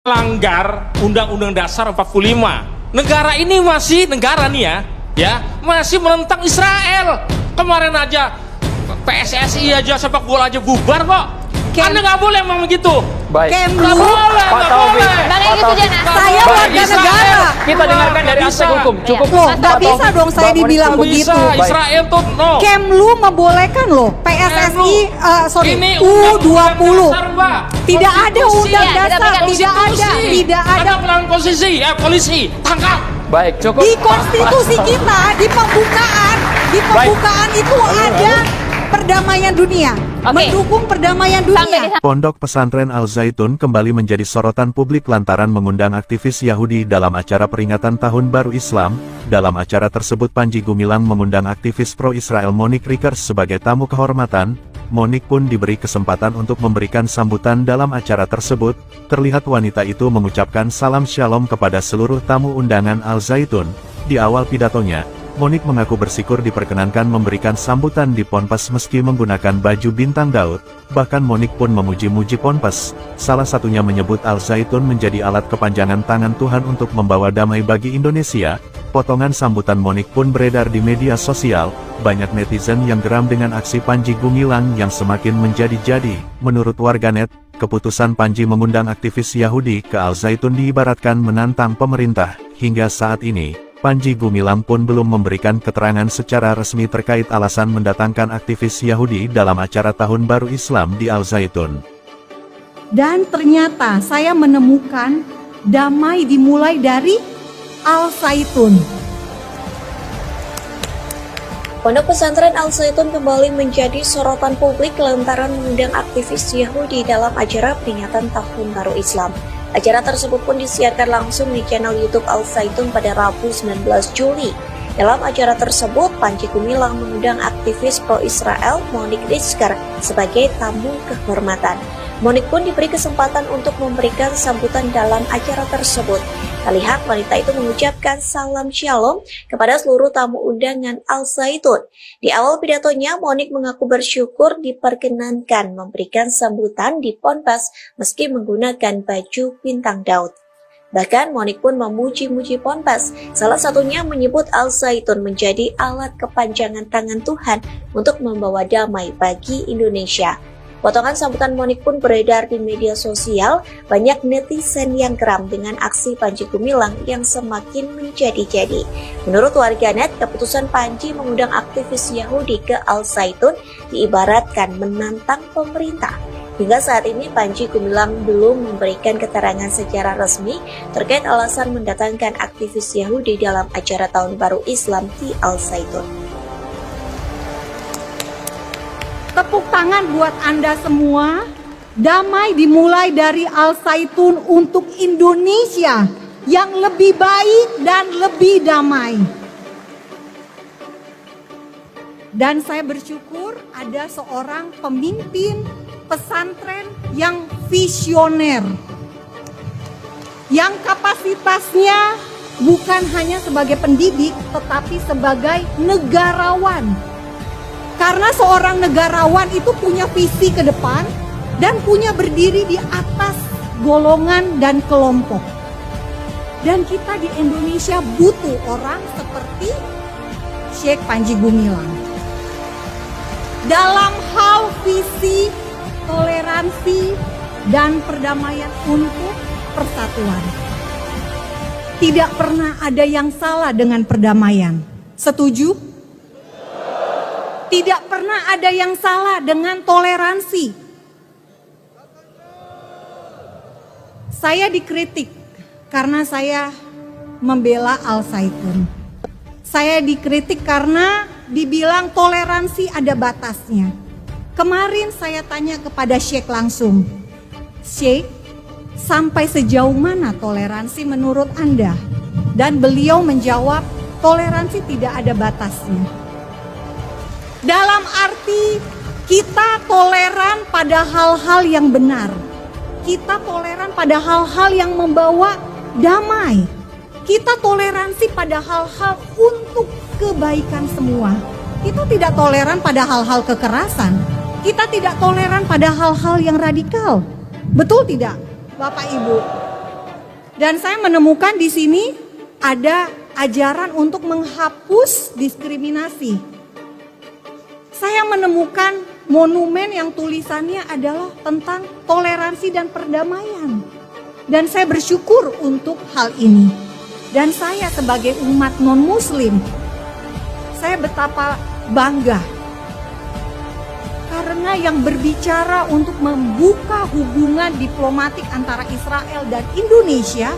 melanggar Undang-Undang Dasar 45. Negara ini masih negara nih ya masih menentang Israel. Kemarin aja PSSI aja sepak bola aja bubar kok. Anda nggak boleh memang begitu. Baik. Nggak boleh, nggak boleh. Saya warga negara. Kita dengarkan dari aspek hukum. Cukup. Loh, nggak bisa dong saya dibilang begitu. Israel tuh no. Kemlu membolehkan loh. PSSI, U20. Tidak ada undang dasar, tidak ada pelanggaran konstitusi, polisi tangkap. Baik, cukup. Di konstitusi kita, di pembukaan itu ada perdamaian dunia. Mendukung perdamaian dunia. Pondok Pesantren Al Zaitun kembali menjadi sorotan publik lantaran mengundang aktivis Yahudi dalam acara peringatan Tahun Baru Islam. Dalam acara tersebut Panji Gumilang mengundang aktivis pro-Israel Monique Rickers sebagai tamu kehormatan. Monique pun diberi kesempatan untuk memberikan sambutan dalam acara tersebut. Terlihat wanita itu mengucapkan salam shalom kepada seluruh tamu undangan Al Zaitun. Di awal pidatonya, Monique mengaku bersyukur diperkenankan memberikan sambutan di Ponpes meski menggunakan baju bintang Daud. Bahkan Monique pun memuji-muji Ponpes. Salah satunya menyebut Al Zaitun menjadi alat kepanjangan tangan Tuhan untuk membawa damai bagi Indonesia. Potongan sambutan Monique pun beredar di media sosial. Banyak netizen yang geram dengan aksi Panji Gumilang yang semakin menjadi-jadi. Menurut warganet, keputusan Panji mengundang aktivis Yahudi ke Al Zaitun diibaratkan menantang pemerintah. Hingga saat ini, Panji Gumilang pun belum memberikan keterangan secara resmi terkait alasan mendatangkan aktivis Yahudi dalam acara Tahun Baru Islam di Al Zaitun. Dan ternyata saya menemukan damai dimulai dari Al Zaitun. Pondok Pesantren Al Zaitun kembali menjadi sorotan publik lantaran mengundang aktivis Yahudi dalam acara peringatan Tahun Baru Islam. Acara tersebut pun disiarkan langsung di channel YouTube Al Zaitun pada Rabu 19 Juli. Dalam acara tersebut, Panji Gumilang mengundang aktivis pro-Israel Monique Rickers sebagai tamu kehormatan. Monique pun diberi kesempatan untuk memberikan sambutan dalam acara tersebut. Terlihat wanita itu mengucapkan salam shalom kepada seluruh tamu undangan Al Zaitun. Di awal pidatonya, Monique mengaku bersyukur diperkenankan memberikan sambutan di Ponpes meski menggunakan baju bintang Daud. Bahkan Monique pun memuji-muji Ponpes, salah satunya menyebut Al Zaitun menjadi alat kepanjangan tangan Tuhan untuk membawa damai bagi Indonesia. Potongan sambutan Monique pun beredar di media sosial. Banyak netizen yang geram dengan aksi Panji Gumilang yang semakin menjadi-jadi. Menurut warganet, keputusan Panji mengundang aktivis Yahudi ke Al Zaitun diibaratkan menantang pemerintah. Hingga saat ini Panji Gumilang belum memberikan keterangan secara resmi terkait alasan mendatangkan aktivis Yahudi dalam acara Tahun Baru Islam di Al Zaitun. Tepuk tangan buat Anda semua. Damai dimulai dari Al Zaitun untuk Indonesia yang lebih baik dan lebih damai. Dan saya bersyukur ada seorang pemimpin pesantren yang visioner, yang kapasitasnya bukan hanya sebagai pendidik tetapi sebagai negarawan. Karena seorang negarawan itu punya visi ke depan dan punya berdiri di atas golongan dan kelompok. Dan kita di Indonesia butuh orang seperti Sheikh Panji Gumilang. Dalam hal visi, toleransi, dan perdamaian untuk persatuan. Tidak pernah ada yang salah dengan perdamaian. Setuju? Tidak pernah ada yang salah dengan toleransi. Saya dikritik karena saya membela Al Zaitun. Saya dikritik karena dibilang toleransi ada batasnya. Kemarin saya tanya kepada Sheikh langsung, Sheikh, sampai sejauh mana toleransi menurut Anda? Dan beliau menjawab, toleransi tidak ada batasnya. Dalam arti kita toleran pada hal-hal yang benar. Kita toleran pada hal-hal yang membawa damai. Kita toleransi pada hal-hal untuk kebaikan semua. Kita tidak toleran pada hal-hal kekerasan. Kita tidak toleran pada hal-hal yang radikal. Betul tidak, Bapak Ibu? Dan saya menemukan di sini ada ajaran untuk menghapus diskriminasi. Saya menemukan monumen yang tulisannya adalah tentang toleransi dan perdamaian. Dan saya bersyukur untuk hal ini. Dan saya sebagai umat non-muslim, saya betapa bangga. Karena yang berbicara untuk membuka hubungan diplomatik antara Israel dan Indonesia,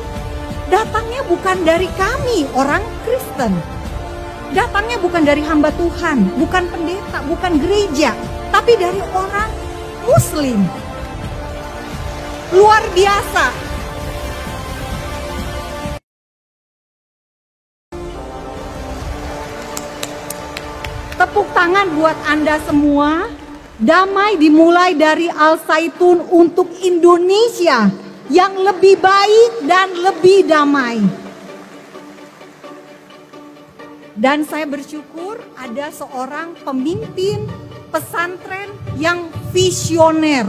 datangnya bukan dari kami orang Kristen. Datangnya bukan dari hamba Tuhan, bukan pendeta, bukan gereja, tapi dari orang Muslim. Luar biasa. Tepuk tangan buat Anda semua. Damai dimulai dari Al-Zaitun untuk Indonesia yang lebih baik dan lebih damai. Dan saya bersyukur ada seorang pemimpin pesantren yang visioner.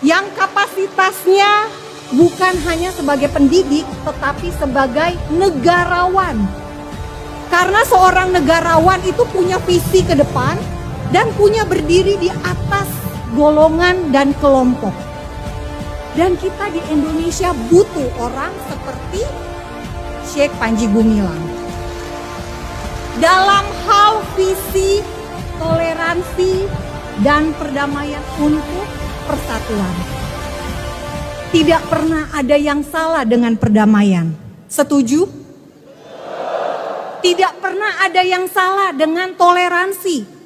Yang kapasitasnya bukan hanya sebagai pendidik tetapi sebagai negarawan. Karena seorang negarawan itu punya visi ke depan dan punya berdiri di atas golongan dan kelompok. Dan kita di Indonesia butuh orang seperti Syekh Panji Gumilang. Dalam hal visi, toleransi, dan perdamaian untuk persatuan. Tidak pernah ada yang salah dengan perdamaian. Setuju? Tidak pernah ada yang salah dengan toleransi.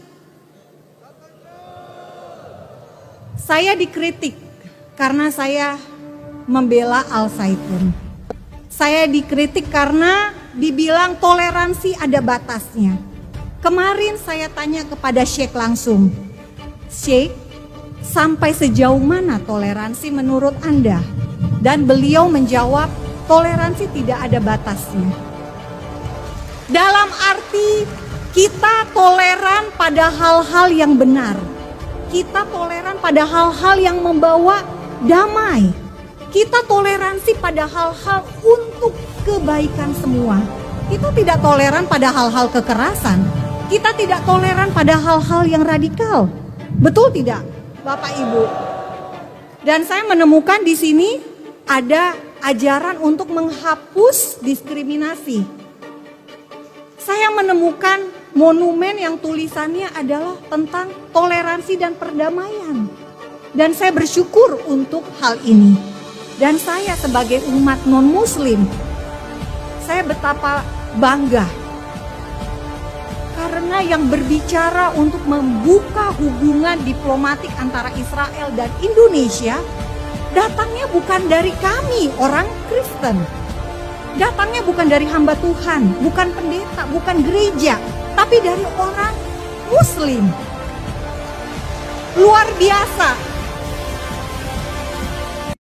Saya dikritik karena saya membela Al-Zaitun. Saya dikritik karena dibilang toleransi ada batasnya. Kemarin saya tanya kepada Syekh langsung, Syekh, sampai sejauh mana toleransi menurut Anda? Dan beliau menjawab, toleransi tidak ada batasnya. Dalam arti kita toleran pada hal-hal yang benar. Kita toleran pada hal-hal yang membawa damai. Kita toleransi pada hal-hal untuk kebaikan semua. Kita tidak toleran pada hal-hal kekerasan. Kita tidak toleran pada hal-hal yang radikal. Betul tidak, Bapak Ibu? Dan saya menemukan di sini ada ajaran untuk menghapus diskriminasi. Saya menemukan monumen yang tulisannya adalah tentang toleransi dan perdamaian. Dan saya bersyukur untuk hal ini. Dan saya sebagai umat non-muslim, saya betapa bangga. Karena yang berbicara untuk membuka hubungan diplomatik antara Israel dan Indonesia, datangnya bukan dari kami orang Kristen. Datangnya bukan dari hamba Tuhan, bukan pendeta, bukan gereja, tapi dari orang Muslim. Luar biasa.